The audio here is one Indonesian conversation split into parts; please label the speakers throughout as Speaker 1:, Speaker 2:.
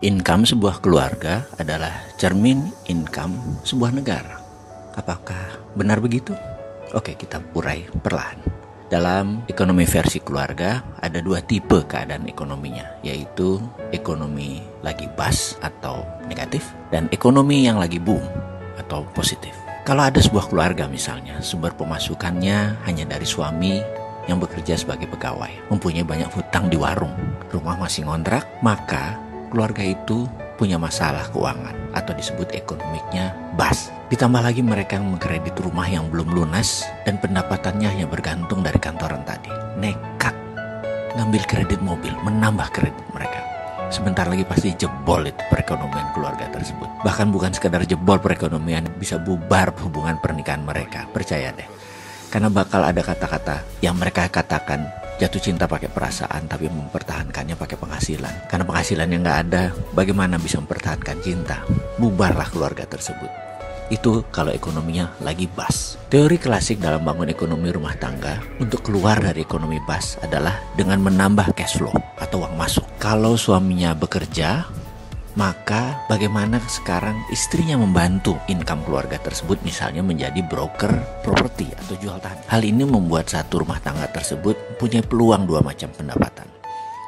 Speaker 1: Income sebuah keluarga adalah cermin income sebuah negara. Apakah benar begitu? Oke, kita urai perlahan. Dalam ekonomi versi keluarga ada dua tipe keadaan ekonominya, yaitu ekonomi lagi bust atau negatif dan ekonomi yang lagi boom atau positif. Kalau ada sebuah keluarga misalnya, sumber pemasukannya hanya dari suami yang bekerja sebagai pegawai, mempunyai banyak hutang di warung, rumah masih ngontrak, maka keluarga itu punya masalah keuangan atau disebut ekonomiknya bust. Ditambah lagi mereka yang mengkredit rumah yang belum lunas dan pendapatannya hanya bergantung dari kantoran tadi. Nekat ngambil kredit mobil, menambah kredit mereka. Sebentar lagi pasti jebol itu perekonomian keluarga tersebut. Bahkan bukan sekadar jebol perekonomian, bisa bubar hubungan pernikahan mereka. Percaya deh. Karena bakal ada kata-kata yang mereka katakan jatuh cinta pakai perasaan tapi mempertahankannya pakai penghasilan. Karena penghasilannya nggak ada, bagaimana bisa mempertahankan cinta? Bubarlah keluarga tersebut. Itu kalau ekonominya lagi bust. Teori klasik dalam bangun ekonomi rumah tangga untuk keluar dari ekonomi bust adalah dengan menambah cash flow atau uang masuk. Kalau suaminya bekerja, maka bagaimana sekarang istrinya membantu income keluarga tersebut, misalnya menjadi broker properti atau jual tanah. Hal ini membuat satu rumah tangga tersebut punya peluang dua macam pendapatan.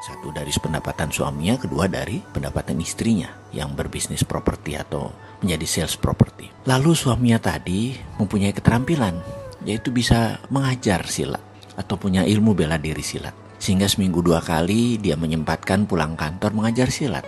Speaker 1: Satu dari pendapatan suaminya, kedua dari pendapatan istrinya yang berbisnis properti atau menjadi sales properti. Lalu suaminya tadi mempunyai keterampilan, yaitu bisa mengajar silat atau punya ilmu bela diri silat. Sehingga seminggu 2 kali dia menyempatkan pulang kantor mengajar silat.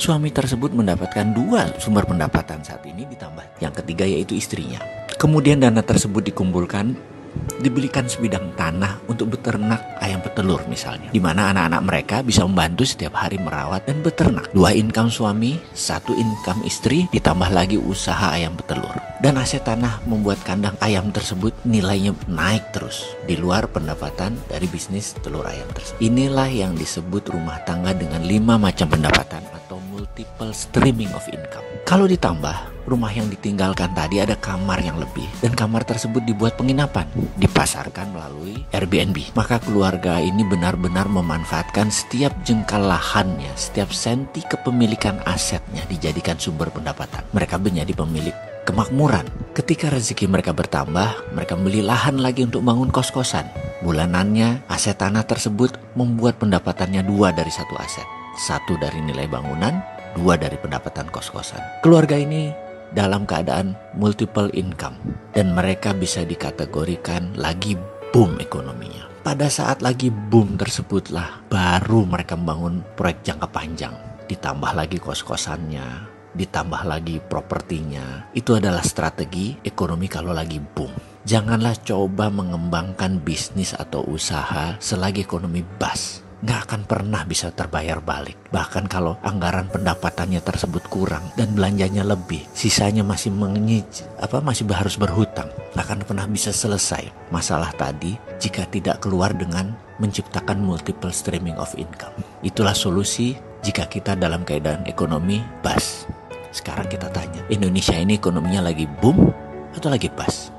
Speaker 1: Suami tersebut mendapatkan 2 sumber pendapatan saat ini, ditambah yang ketiga yaitu istrinya. Kemudian dana tersebut dikumpulkan, dibelikan sebidang tanah untuk beternak ayam petelur misalnya, di mana anak-anak mereka bisa membantu setiap hari merawat dan beternak. 2 income suami, 1 income istri, ditambah lagi usaha ayam petelur. Dan aset tanah membuat kandang ayam tersebut nilainya naik terus di luar pendapatan dari bisnis telur ayam tersebut. Inilah yang disebut rumah tangga dengan 5 macam pendapatan atau multiple streaming of income. Kalau ditambah rumah yang ditinggalkan tadi ada kamar yang lebih, dan kamar tersebut dibuat penginapan, dipasarkan melalui Airbnb. Maka keluarga ini benar-benar memanfaatkan setiap jengkal lahannya, setiap senti kepemilikan asetnya dijadikan sumber pendapatan. Mereka menjadi pemilik kemakmuran. Ketika rezeki mereka bertambah, mereka beli lahan lagi untuk bangun kos-kosan. Bulanannya aset tanah tersebut membuat pendapatannya 2 dari 1 aset. 1 dari nilai bangunan, 2 dari pendapatan kos-kosan. Keluarga ini dalam keadaan multiple income dan mereka bisa dikategorikan lagi boom ekonominya. Pada saat lagi boom tersebutlah baru mereka membangun proyek jangka panjang, ditambah lagi kos-kosannya, ditambah lagi propertinya. Itu adalah strategi ekonomi kalau lagi boom. Janganlah coba mengembangkan bisnis atau usaha selagi ekonomi bust. Nggak akan pernah bisa terbayar balik. Bahkan kalau anggaran pendapatannya tersebut kurang dan belanjanya lebih, sisanya masih masih harus berhutang, nggak akan pernah bisa selesai masalah tadi jika tidak keluar dengan menciptakan multiple streaming of income. Itulah solusi jika kita dalam keadaan ekonomi bust. Sekarang kita tanya, Indonesia ini ekonominya lagi boom atau lagi bust?